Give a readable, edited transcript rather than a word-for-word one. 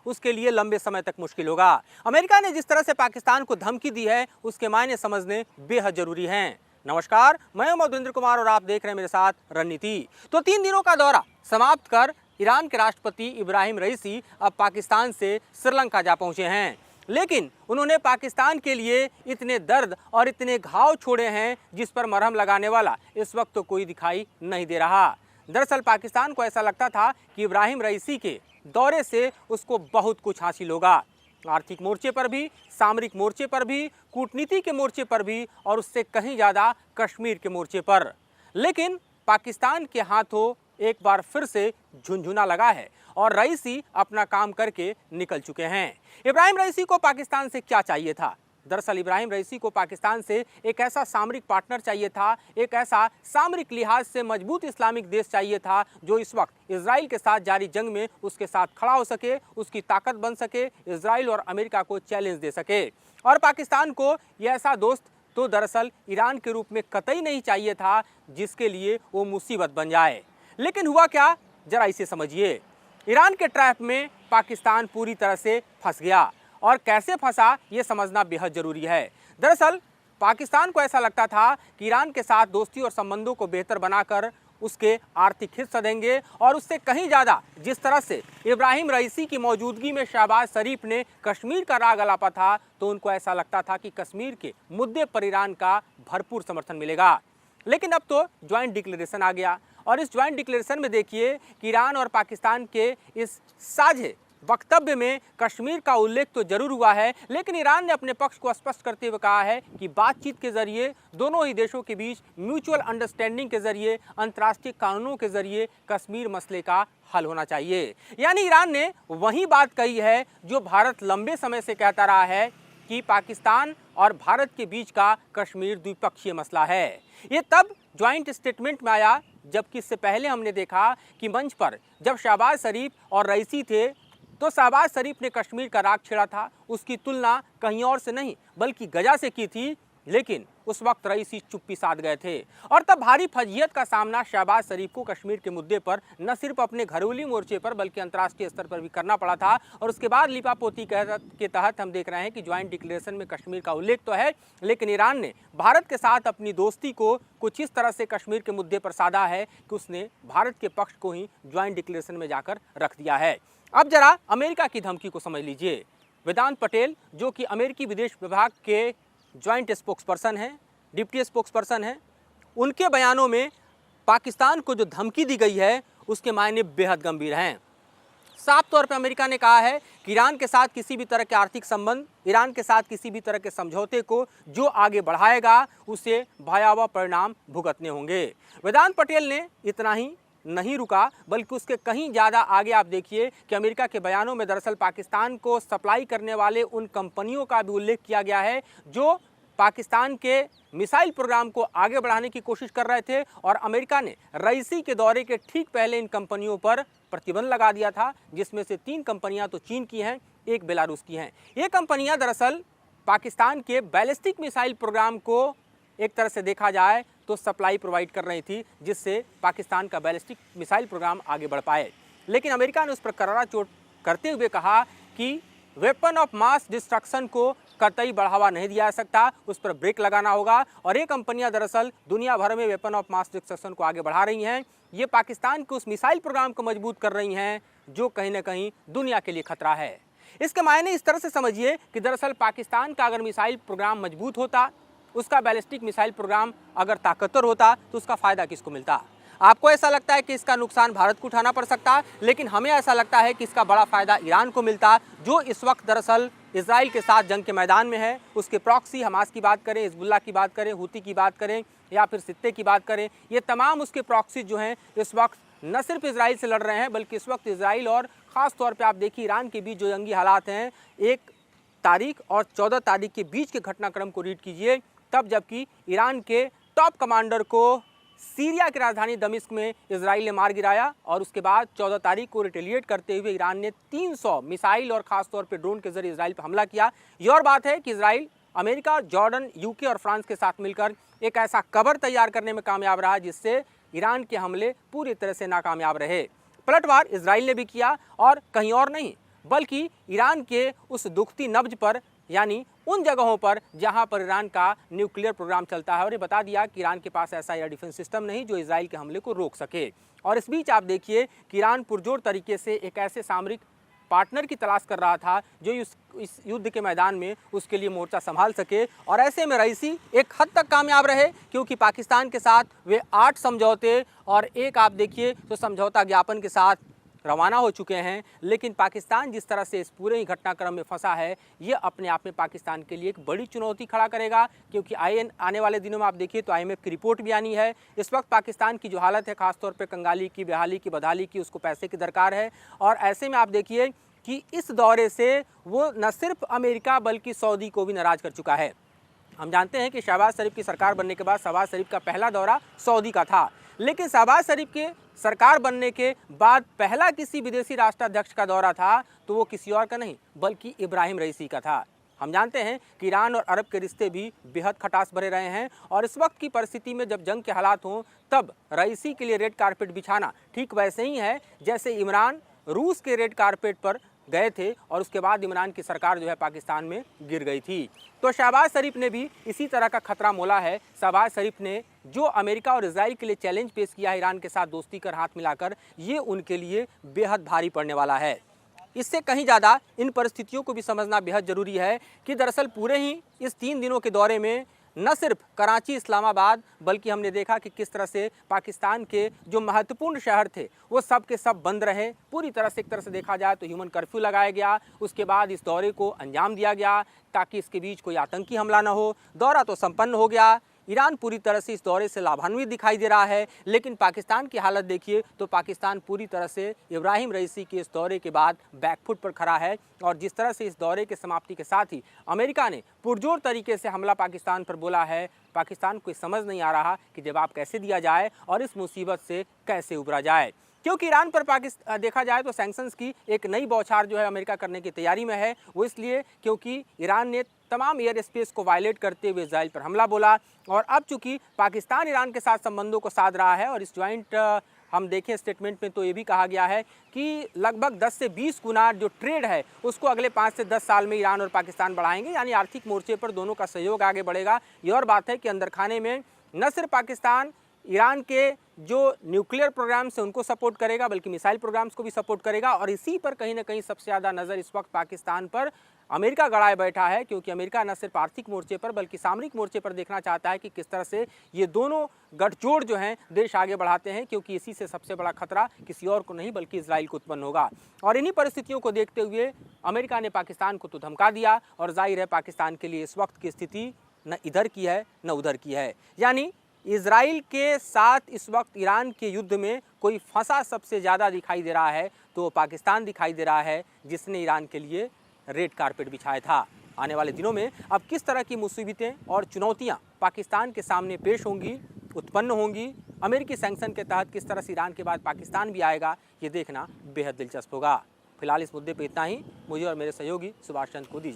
उसके लिए लंबे समय तक मुश्किल होगा। अमेरिका ने जिस तरह से पाकिस्तान को धमकी दी है उसके मायने समझने बेहद जरूरी हैं। नमस्कार, मैं हूं मधुरेंद्र कुमार और आप देख रहे हैं मेरे साथ रणनीति। तो 3 दिनों का दौरा समाप्त कर ईरान के राष्ट्रपति इब्राहिम रईसी अब पाकिस्तान से श्रीलंका जा पहुंचे हैं, लेकिन उन्होंने पाकिस्तान के लिए इतने दर्द और इतने घाव छोड़े हैं जिस पर मरहम लगाने वाला इस वक्त तो कोई दिखाई नहीं दे रहा। दरअसल पाकिस्तान को ऐसा लगता था कि इब्राहिम रईसी के दौरे से उसको बहुत कुछ हासिल होगा, आर्थिक मोर्चे पर भी, सामरिक मोर्चे पर भी, कूटनीति के मोर्चे पर भी और उससे कहीं ज़्यादा कश्मीर के मोर्चे पर। लेकिन पाकिस्तान के हाथों एक बार फिर से झुनझुना लगा है और रईसी अपना काम करके निकल चुके हैं। इब्राहिम रईसी को पाकिस्तान से क्या चाहिए था? दरअसल इब्राहिम रईसी को पाकिस्तान से एक ऐसा सामरिक पार्टनर चाहिए था, एक ऐसा सामरिक लिहाज से मजबूत इस्लामिक देश चाहिए था जो इस वक्त इजराइल के साथ जारी जंग में उसके साथ खड़ा हो सके, उसकी ताकत बन सके, इजराइल और अमेरिका को चैलेंज दे सके। और पाकिस्तान को यह ऐसा दोस्त तो दरअसल ईरान के रूप में कतई नहीं चाहिए था जिसके लिए वो मुसीबत बन जाए। लेकिन हुआ क्या, जरा इसे समझिए। ईरान के ट्रैप में पाकिस्तान पूरी तरह से फंस गया और कैसे फंसा ये समझना बेहद जरूरी है। दरअसल पाकिस्तान को ऐसा लगता था कि ईरान के साथ दोस्ती और संबंधों को बेहतर बनाकर उसके आर्थिक हित सधेंगे और उससे कहीं ज़्यादा जिस तरह से इब्राहिम रईसी की मौजूदगी में शहबाज शरीफ ने कश्मीर का राग अलापा था, तो उनको ऐसा लगता था कि कश्मीर के मुद्दे पर ईरान का भरपूर समर्थन मिलेगा। लेकिन अब तो ज्वाइंट डिक्लेरेशन आ गया और इस ज्वाइंट डिक्लेरेशन में देखिए कि ईरान और पाकिस्तान के इस साझे वक्तव्य में कश्मीर का उल्लेख तो जरूर हुआ है, लेकिन ईरान ने अपने पक्ष को स्पष्ट करते हुए कहा है कि बातचीत के जरिए दोनों ही देशों के बीच म्यूचुअल अंडरस्टैंडिंग के जरिए, अंतर्राष्ट्रीय कानूनों के जरिए कश्मीर मसले का हल होना चाहिए। यानी ईरान ने वही बात कही है जो भारत लंबे समय से कहता रहा है कि पाकिस्तान और भारत के बीच का कश्मीर द्विपक्षीय मसला है। ये तब ज्वाइंट स्टेटमेंट में आया जबकि इससे पहले हमने देखा कि मंच पर जब शहबाज शरीफ और रईसी थे तो शहबाज शरीफ ने कश्मीर का राग छेड़ा था, उसकी तुलना कहीं और से नहीं बल्कि गजा से की थी, लेकिन उस वक्त रईसी चुप्पी साध गए थे और तब भारी फजीयत का सामना शहबाज शरीफ को कश्मीर के मुद्दे पर न सिर्फ अपने घरेलू मोर्चे पर बल्कि अंतर्राष्ट्रीय स्तर पर भी करना पड़ा था। और उसके बाद लिपापोती के तहत हम देख रहे हैं कि ज्वाइंट डिक्लेरेशन में कश्मीर का उल्लेख तो है, लेकिन ईरान ने भारत के साथ अपनी दोस्ती को कुछ इस तरह से कश्मीर के मुद्दे पर साधा है कि उसने भारत के पक्ष को ही ज्वाइंट डिक्लेरेशन में जाकर रख दिया है। अब जरा अमेरिका की धमकी को समझ लीजिए। वेदांत पटेल जो कि अमेरिकी विदेश विभाग के ज्वाइंट स्पोक्सपर्सन हैं, डिप्टी स्पोक्सपर्सन हैं, उनके बयानों में पाकिस्तान को जो धमकी दी गई है उसके मायने बेहद गंभीर हैं। साफ तौर पर अमेरिका ने कहा है कि ईरान के साथ किसी भी तरह के आर्थिक संबंध, ईरान के साथ किसी भी तरह के समझौते को जो आगे बढ़ाएगा उसे भयावह परिणाम भुगतने होंगे। वेदांत पटेल ने इतना ही नहीं रुका बल्कि उसके कहीं ज़्यादा आगे आप देखिए कि अमेरिका के बयानों में दरअसल पाकिस्तान को सप्लाई करने वाले उन कंपनियों का भी उल्लेख किया गया है जो पाकिस्तान के मिसाइल प्रोग्राम को आगे बढ़ाने की कोशिश कर रहे थे। और अमेरिका ने रईसी के दौरे के ठीक पहले इन कंपनियों पर प्रतिबंध लगा दिया था, जिसमें से 3 कंपनियां तो चीन की हैं, 1 बेलारूस की हैं। ये कंपनियां दरअसल पाकिस्तान के बैलिस्टिक मिसाइल प्रोग्राम को एक तरह से देखा जाए तो सप्लाई प्रोवाइड कर रही थी, जिससे पाकिस्तान का बैलिस्टिक मिसाइल प्रोग्राम आगे बढ़ पाए। लेकिन अमेरिका ने उस पर करारा चोट करते हुए कहा कि वेपन ऑफ मास डिस्ट्रक्शन को कतई बढ़ावा नहीं दिया जा सकता, उस पर ब्रेक लगाना होगा। और ये कंपनियां दरअसल दुनिया भर में वेपन ऑफ मास डिस्ट्रक्शन को आगे बढ़ा रही हैं। ये पाकिस्तान के उस मिसाइल प्रोग्राम को मजबूत कर रही हैं जो कहीं ना कहीं दुनिया के लिए खतरा है। इसके मायने इस तरह से समझिए कि दरअसल पाकिस्तान का अगर मिसाइल प्रोग्राम मजबूत होता, उसका बैलिस्टिक मिसाइल प्रोग्राम अगर ताकतवर होता तो उसका फ़ायदा किसको मिलता? आपको ऐसा लगता है कि इसका नुकसान भारत को उठाना पड़ सकता, लेकिन हमें ऐसा लगता है कि इसका बड़ा फ़ायदा ईरान को मिलता, जो इस वक्त दरअसल इजराइल के साथ जंग के मैदान में है। उसके प्रॉक्सी हमास की बात करें, हिजबुल्लाह की बात करें, हुती की बात करें या फिर सित्ते की बात करें, ये तमाम उसके प्रॉक्सी जो हैं इस वक्त न सिर्फ इजराइल से लड़ रहे हैं बल्कि इस वक्त इजराइल और ख़ास तौर पर आप देखिए ईरान के बीच जो जंगी हालात हैं, 1 तारीख और 14 तारीख के बीच के घटनाक्रम को रीड कीजिए, तब जबकि ईरान के टॉप कमांडर को सीरिया की राजधानी दमिश्क में इजराइल ने मार गिराया और उसके बाद 14 तारीख को रिटेलिएट करते हुए ईरान ने 300 मिसाइल और खासतौर पर ड्रोन के जरिए इजराइल पर हमला किया। ये और बात है कि इजराइल अमेरिका, जॉर्डन, यूके और फ्रांस के साथ मिलकर एक ऐसा कवर तैयार करने में कामयाब रहा जिससे ईरान के हमले पूरी तरह से नाकामयाब रहे। पलटवार इजराइल ने भी किया और कहीं और नहीं बल्कि ईरान के उस दुखती नब्ज पर, यानी उन जगहों पर जहां पर ईरान का न्यूक्लियर प्रोग्राम चलता है। और ये बता दिया कि ईरान के पास ऐसा एयर डिफेंस सिस्टम नहीं जो इजराइल के हमले को रोक सके। और इस बीच आप देखिए कि ईरान पुरजोर तरीके से एक ऐसे सामरिक पार्टनर की तलाश कर रहा था जो इस युद्ध के मैदान में उसके लिए मोर्चा संभाल सके। और ऐसे में रईसी एक हद तक कामयाब रहे, क्योंकि पाकिस्तान के साथ वे 8 समझौते और एक आप देखिए तो समझौता ज्ञापन के साथ रवाना हो चुके हैं। लेकिन पाकिस्तान जिस तरह से इस पूरे ही घटनाक्रम में फंसा है, ये अपने आप में पाकिस्तान के लिए एक बड़ी चुनौती खड़ा करेगा। क्योंकि आने वाले दिनों में आप देखिए तो IMF की रिपोर्ट भी आनी है। इस वक्त पाकिस्तान की जो हालत है, खासतौर पे कंगाली की, बेहाली की, बदहाली की, उसको पैसे की दरकार है। और ऐसे में आप देखिए कि इस दौरे से वो न सिर्फ अमेरिका बल्कि सऊदी को भी नाराज़ कर चुका है। हम जानते हैं कि शहबाज शरीफ की सरकार बनने के बाद शहबाज शरीफ का पहला दौरा सऊदी का था, लेकिन शहबाज शरीफ के सरकार बनने के बाद पहला किसी विदेशी राष्ट्राध्यक्ष का दौरा था तो वो किसी और का नहीं बल्कि इब्राहिम रईसी का था। हम जानते हैं कि ईरान और अरब के रिश्ते भी बेहद खटास भरे रहे हैं। और इस वक्त की परिस्थिति में जब जंग के हालात हों, तब रईसी के लिए रेड कारपेट बिछाना ठीक वैसे ही है जैसे इमरान रूस के रेड कारपेट पर गए थे और उसके बाद इमरान की सरकार जो है पाकिस्तान में गिर गई थी। तो शहबाज शरीफ ने भी इसी तरह का खतरा मोला है। शहबाज शरीफ ने जो अमेरिका और इजराइल के लिए चैलेंज पेश किया है ईरान के साथ दोस्ती कर हाथ मिलाकर, ये उनके लिए बेहद भारी पड़ने वाला है। इससे कहीं ज़्यादा इन परिस्थितियों को भी समझना बेहद ज़रूरी है कि दरअसल पूरे ही इस 3 दिनों के दौरे में न सिर्फ कराची, इस्लामाबाद, बल्कि हमने देखा कि किस तरह से पाकिस्तान के जो महत्वपूर्ण शहर थे वो सब के सब बंद रहे। पूरी तरह से एक तरह से देखा जाए तो ह्यूमन कर्फ्यू लगाया गया। उसके बाद इस दौरे को अंजाम दिया गया ताकि इसके बीच कोई आतंकी हमला न हो। दौरा तो संपन्न हो गया। ईरान पूरी तरह से इस दौरे से लाभान्वित दिखाई दे रहा है। लेकिन पाकिस्तान की हालत देखिए तो पाकिस्तान पूरी तरह से इब्राहिम रईसी के इस दौरे के बाद बैकफुट पर खड़ा है। और जिस तरह से इस दौरे के समाप्ति के साथ ही अमेरिका ने पुरजोर तरीके से हमला पाकिस्तान पर बोला है, पाकिस्तान को समझ नहीं आ रहा कि जवाब कैसे दिया जाए और इस मुसीबत से कैसे उबरा जाए। क्योंकि ईरान पर देखा जाए तो सैंक्शंस की एक नई बौछार जो है अमेरिका करने की तैयारी में है। वो इसलिए क्योंकि ईरान ने तमाम एयर स्पेस को वायलेट करते हुए इजराइल पर हमला बोला। और अब चूंकि पाकिस्तान ईरान के साथ संबंधों को साध रहा है और इस ज्वाइंट हम देखें स्टेटमेंट में तो ये भी कहा गया है कि लगभग 10 से 20 गुना जो ट्रेड है उसको अगले 5 से 10 साल में ईरान और पाकिस्तान बढ़ाएंगे। यानी आर्थिक मोर्चे पर दोनों का सहयोग आगे बढ़ेगा। ये और बात है कि अंदर खाने में न सिर्फ पाकिस्तान ईरान के जो न्यूक्लियर प्रोग्राम्स हैं उनको सपोर्ट करेगा बल्कि मिसाइल प्रोग्राम्स को भी सपोर्ट करेगा। और इसी पर कहीं ना कहीं सबसे ज़्यादा नज़र इस वक्त पाकिस्तान पर अमेरिका गड़ाए बैठा है। क्योंकि अमेरिका न सिर्फ आर्थिक मोर्चे पर बल्कि सामरिक मोर्चे पर देखना चाहता है कि किस तरह से ये दोनों गठजोड़ जो हैं देश आगे बढ़ाते हैं। क्योंकि इसी से सबसे बड़ा खतरा किसी और को नहीं बल्कि इजराइल को उत्पन्न होगा। और इन्हीं परिस्थितियों को देखते हुए अमेरिका ने पाकिस्तान को तो धमका दिया और जाहिर है पाकिस्तान के लिए इस वक्त की स्थिति न इधर की है न उधर की है। यानी इजराइल के साथ इस वक्त ईरान के युद्ध में कोई फंसा सबसे ज़्यादा दिखाई दे रहा है तो पाकिस्तान दिखाई दे रहा है, जिसने ईरान के लिए रेड कारपेट बिछाया था। आने वाले दिनों में अब किस तरह की मुसीबतें और चुनौतियां पाकिस्तान के सामने पेश होंगी, उत्पन्न होंगी, अमेरिकी सैंक्शन के तहत किस तरह से ईरान के बाद पाकिस्तान भी आएगा, ये देखना बेहद दिलचस्प होगा। फिलहाल इस मुद्दे पर इतना ही। मुझे और मेरे सहयोगी सुभाष चंद्र को दीजिए।